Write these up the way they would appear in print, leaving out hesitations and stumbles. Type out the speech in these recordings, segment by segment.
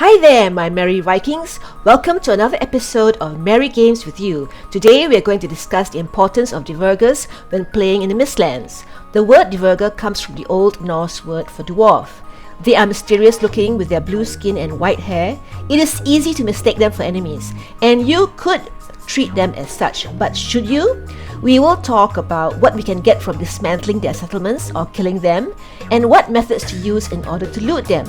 Hi there, my merry Vikings. Welcome to another episode of Merry Games with You. Today we are going to discuss the importance of Dvergrs when playing in the Mistlands. The word Dvergr comes from the Old Norse word for dwarf. They are mysterious looking with their blue skin and white hair. It is easy to mistake them for enemies, and you could treat them as such, but should you? We will talk about what we can get from dismantling their settlements or killing them, and what methods to use in order to loot them.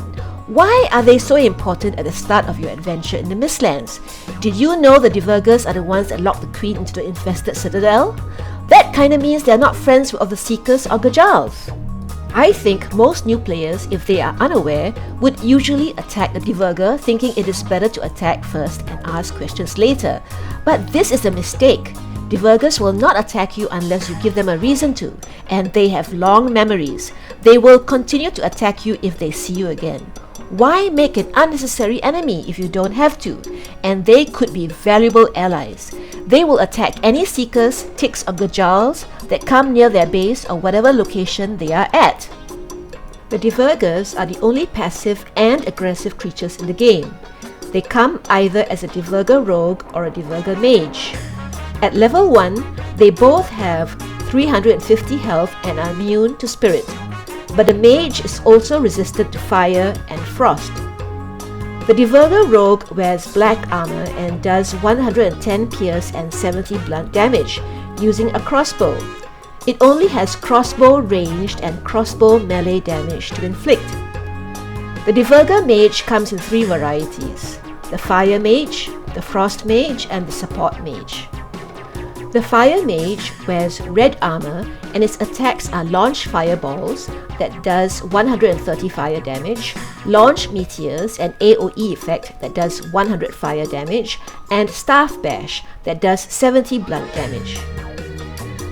Why are they so important at the start of your adventure in the Mistlands? Did you know the Dvergrs are the ones that lock the queen into the infested citadel? That kinda means they're not friends of the Seekers or Gajals. I think most new players, if they are unaware, would usually attack the Dvergr thinking it is better to attack first and ask questions later. But this is a mistake. Dvergrs will not attack you unless you give them a reason to, and they have long memories. They will continue to attack you if they see you again. Why make an unnecessary enemy if you don't have to? And they could be valuable allies. They will attack any Seekers, Ticks or Gajals that come near their base or whatever location they are at. The Dvergrs are the only passive and aggressive creatures in the game. They come either as a Dvergr rogue or a Dvergr mage. At level 1, they both have 350 health and are immune to spirit. But the mage is also resistant to fire and frost. The Dvergr rogue wears black armor and does 110 pierce and 70 blunt damage using a crossbow. It only has crossbow ranged and crossbow melee damage to inflict. The Dvergr mage comes in 3 varieties: the fire mage, the frost mage, and the support mage. The fire mage wears red armor and its attacks are launch fireballs that does 130 fire damage, launch meteors and AoE effect that does 100 fire damage, and staff bash that does 70 blunt damage.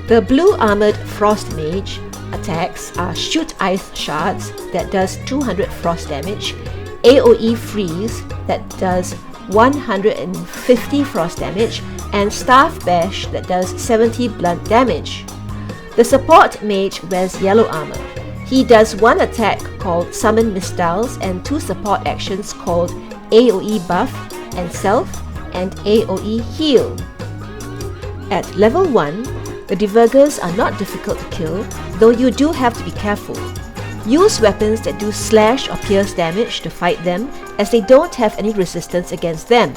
The blue armored frost mage attacks are shoot ice shards that does 200 frost damage, AoE freeze that does 150 frost damage, and staff bash that does 70 blunt damage. The support mage wears yellow armor. He does one attack called Summon Mistlands and 2 support actions called AoE buff and self and AoE heal. At level 1, the Dvergrs are not difficult to kill, though you do have to be careful. Use weapons that do slash or pierce damage to fight them, as they don't have any resistance against them.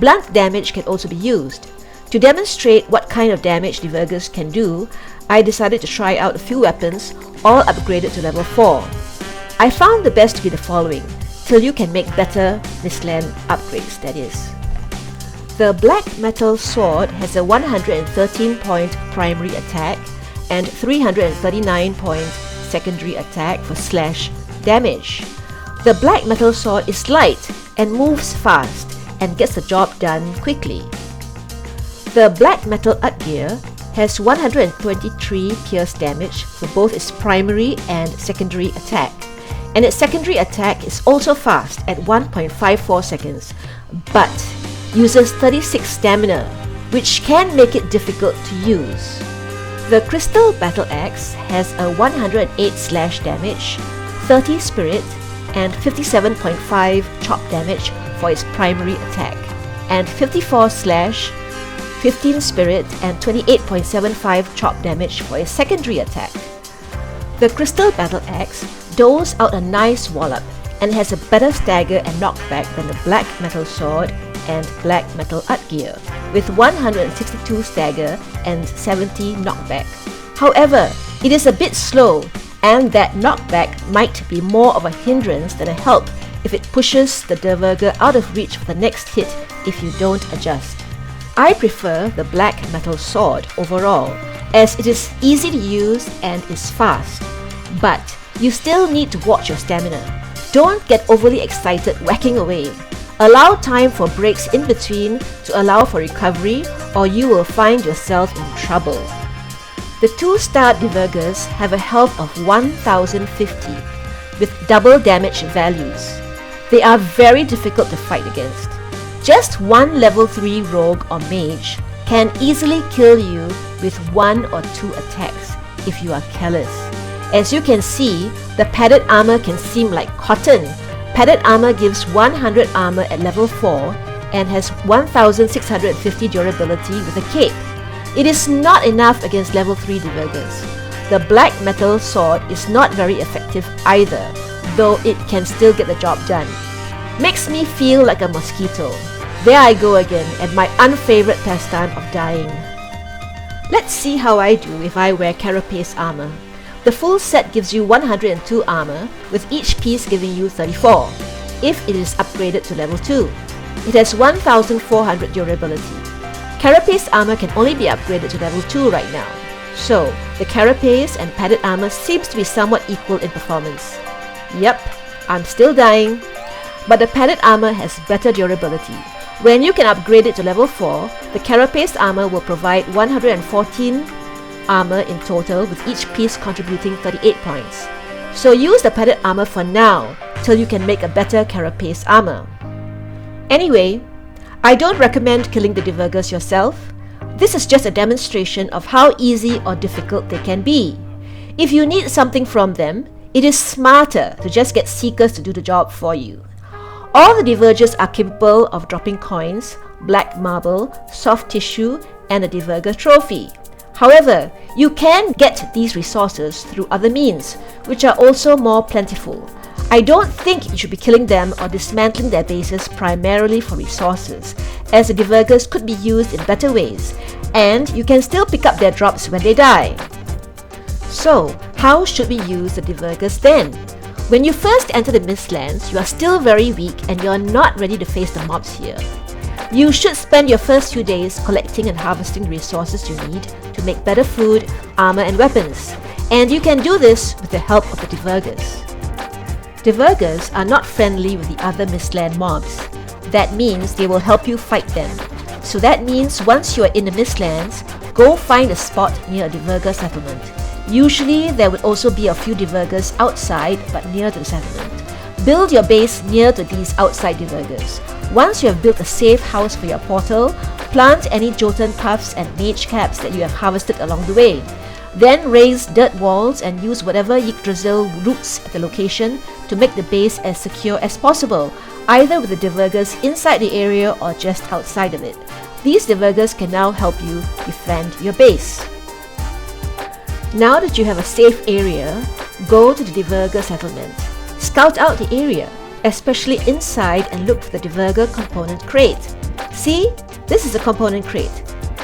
Blunt damage can also be used. To demonstrate what kind of damage Dvergrs can do, I decided to try out a few weapons, all upgraded to level 4. I found the best to be the following, till you can make better Mistland upgrades, that is. The black metal sword has a 113-point primary attack and 339-point secondary attack for slash damage. The black metal sword is light and moves fast and gets the job done quickly. The black metal gear has 123 pierce damage for both its primary and secondary attack, and its secondary attack is also fast at 1.54 seconds, but uses 36 stamina, which can make it difficult to use. The crystal battle axe has a 108 slash damage, 30 spirit, and 57.5 chop damage for its primary attack, and 54 slash, 15 spirit, and 28.75 chop damage for its secondary attack. The crystal battle axe doles out a nice wallop and has a better stagger and knockback than the black metal sword and black metal gear, with 162 stagger and 70 knockback. However, it is a bit slow, and that knockback might be more of a hindrance than a help if it pushes the Dvergr out of reach for the next hit if you don't adjust. I prefer the black metal sword overall, as it is easy to use and is fast. But you still need to watch your stamina. Don't get overly excited whacking away. Allow time for breaks in between to allow for recovery, or you will find yourself in trouble. The 2-star Dvergrs have a health of 1050 with double damage values. They are very difficult to fight against. Just one level 3 rogue or mage can easily kill you with 1 or 2 attacks if you are careless. As you can see, the padded armor can seem like cotton, padded armor gives 100 armor at level 4 and has 1650 durability with a cape. It is not enough against level 3 Dvergrs. The black metal sword is not very effective either, though it can still get the job done. Makes me feel like a mosquito. There I go again at my unfavorite pastime of dying. Let's see how I do if I wear carapace armor. The full set gives you 102 armor, with each piece giving you 34, if it is upgraded to level 2. It has 1400 durability. Carapace armor can only be upgraded to level 2 right now, so the carapace and padded armor seems to be somewhat equal in performance. Yep, I'm still dying, but the padded armor has better durability. When you can upgrade it to level 4, the carapace armor will provide 114 armor in total, with each piece contributing 38 points. So use the padded armor for now, till you can make a better carapace armor. Anyway, I don't recommend killing the Dvergrs yourself. This is just a demonstration of how easy or difficult they can be. If you need something from them, it is smarter to just get seekers to do the job for you. All the Dvergrs are capable of dropping coins, black marble, soft tissue, and a Dvergr trophy. However, you can get these resources through other means, which are also more plentiful. I don't think you should be killing them or dismantling their bases primarily for resources, as the Dvergrs could be used in better ways, and you can still pick up their drops when they die. So, how should we use the Dvergrs then? When you first enter the Mistlands, you are still very weak and you are not ready to face the mobs here. You should spend your first few days collecting and harvesting the resources you need to make better food, armor and weapons, and you can do this with the help of the Dvergrs. Dvergrs are not friendly with the other Mistland mobs. That means they will help you fight them. So that means once you are in the Mistlands, go find a spot near a Dvergr settlement. Usually there would also be a few Dvergrs outside but near to the settlement. Build your base near to these outside Dvergrs. Once you have built a safe house for your portal, plant any Jotun puffs and mage caps that you have harvested along the way. Then raise dirt walls and use whatever Yggdrasil roots at the location to make the base as secure as possible, either with the Dvergrs inside the area or just outside of it. These Dvergrs can now help you defend your base. Now that you have a safe area, go to the Dvergr settlement. Scout out the area, especially inside, and look for the Dvergr component crate. See? This is a component crate.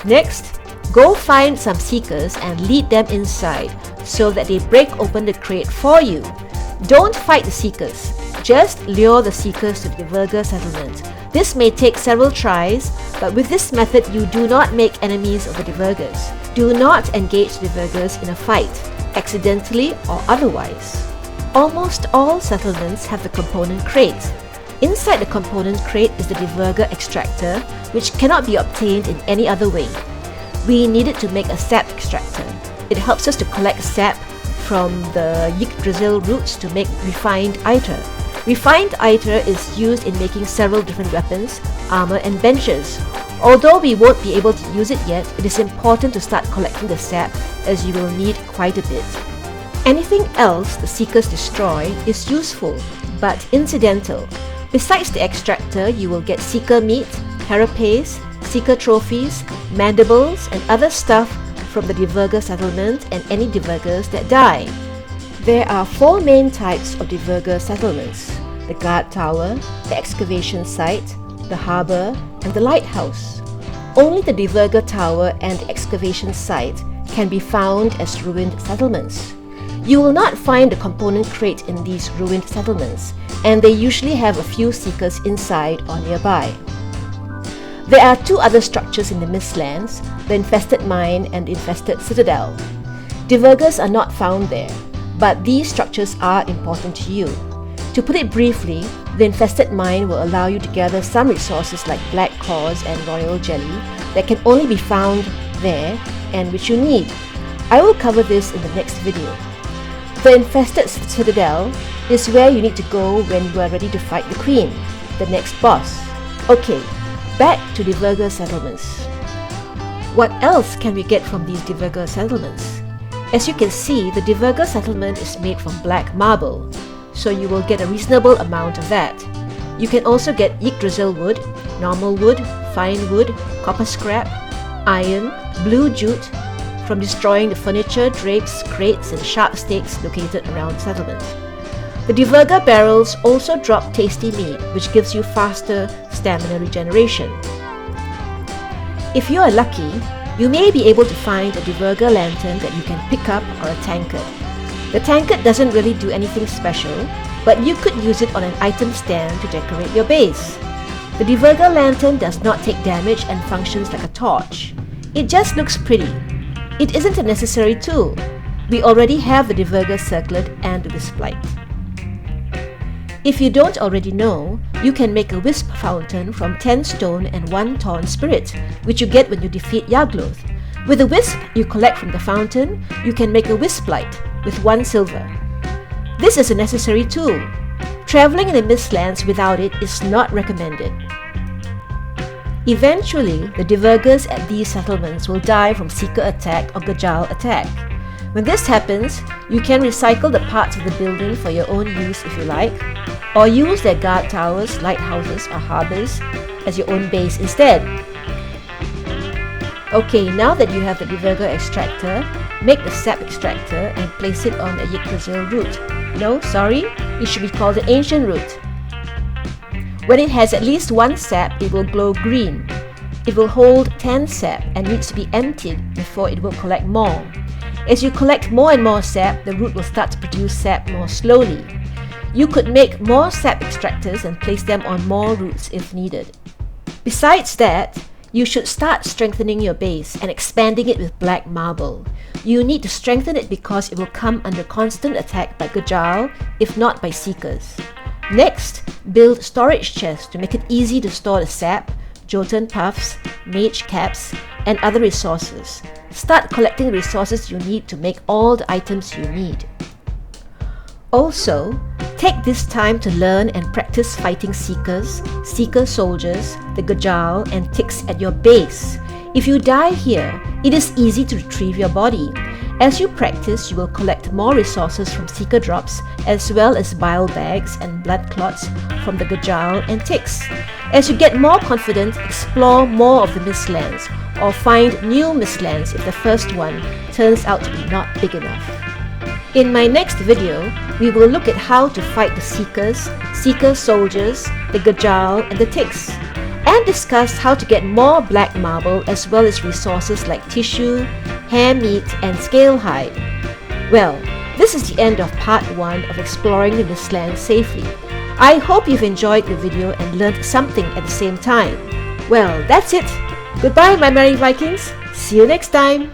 Next, go find some seekers and lead them inside so that they break open the crate for you. Don't fight the seekers, just lure the seekers to the Dvergr settlement. This may take several tries, but with this method you do not make enemies of the Dvergrs. Do not engage the Dvergrs in a fight, accidentally or otherwise. Almost all settlements have the component crate. Inside the component crate is the Dvergr extractor, which cannot be obtained in any other way. We need it to make a sap extractor. It helps us to collect sap from the Yggdrasil roots to make refined ichor. Refined ichor is used in making several different weapons, armor and benches. Although we won't be able to use it yet, it is important to start collecting the sap, as you will need quite a bit. Anything else the seekers destroy is useful, but incidental. Besides the extractor, you will get seeker meat, carapace, seeker trophies, mandibles, and other stuff from the Dvergr settlement and any Dvergrs that die. There are 4 main types of Dvergr settlements: the guard tower, the excavation site, the harbour, and the lighthouse. Only the Dvergr tower and the excavation site can be found as ruined settlements. You will not find a component crate in these ruined settlements, and they usually have a few seekers inside or nearby. There are 2 other structures in the Mistlands, the infested mine and the infested citadel. Dvergrs are not found there, but these structures are important to you. To put it briefly, the infested mine will allow you to gather some resources like black cores and royal jelly that can only be found there and which you need. I will cover this in the next video. The infested citadel is where you need to go when you are ready to fight the queen, the next boss. Okay, back to Dvergr settlements. What else can we get from these Dvergr settlements? As you can see, the Dvergr settlement is made from black marble. so you will get a reasonable amount of that. You can also get Yggdrasil wood, normal wood, fine wood, copper scrap, iron, blue jute from destroying the furniture, drapes, crates and sharp stakes located around the settlement. The Dvergrs barrels also drop tasty meat, which gives you faster stamina regeneration. If you are lucky, you may be able to find a Dvergrs lantern that you can pick up or a tankard. The tankard doesn't really do anything special, but you could use it on an item stand to decorate your base. The Dvergrs lantern does not take damage and functions like a torch. It just looks pretty. It isn't a necessary tool. We already have the Dvergrs circlet and the Wisplight. If you don't already know, you can make a wisp fountain from 10 stone and 1 Taunt spirit, which you get when you defeat Yagluth. With the wisp you collect from the fountain, you can make a Wisplight with 1 silver. This is a necessary tool. Traveling in the Mistlands without it is not recommended. Eventually, the Dvergrs at these settlements will die from Seeker attack or Gajal attack. When this happens, you can recycle the parts of the building for your own use if you like, or use their guard towers, lighthouses or harbours as your own base instead. Okay, now that you have the Dvergrs extractor, make the sap extractor and place it on a Yggdrasil root. No, sorry, it should be called the ancient root. When it has at least 1 sap, it will glow green. It will hold 10 sap and needs to be emptied before it will collect more. As you collect more and more sap, the root will start to produce sap more slowly. You could make more sap extractors and place them on more roots if needed. Besides that, you should start strengthening your base and expanding it with black marble. You need to strengthen it because it will come under constant attack by Gajal, if not by Seekers. Next, build storage chests to make it easy to store the sap, Jotun puffs, mage caps, and other resources. Start collecting the resources you need to make all the items you need. Also, take this time to learn and practice fighting Seekers, Seeker soldiers, the Gajal, and ticks at your base. If you die here, it is easy to retrieve your body. As you practice, you will collect more resources from Seeker drops, as well as bile bags and blood clots from the Gajal and ticks. As you get more confident, explore more of the Mistlands, or find new Mistlands if the first one turns out to be not big enough. In my next video, we will look at how to fight the Seekers, Seeker soldiers, the Gajal and the ticks, and discuss how to get more black marble as well as resources like tissue, hair meat and scale hide. Well, this is the end of part 1 of exploring the Mistlands safely. I hope you've enjoyed the video and learned something at the same time. Well, that's it. Goodbye my merry Vikings. See you next time.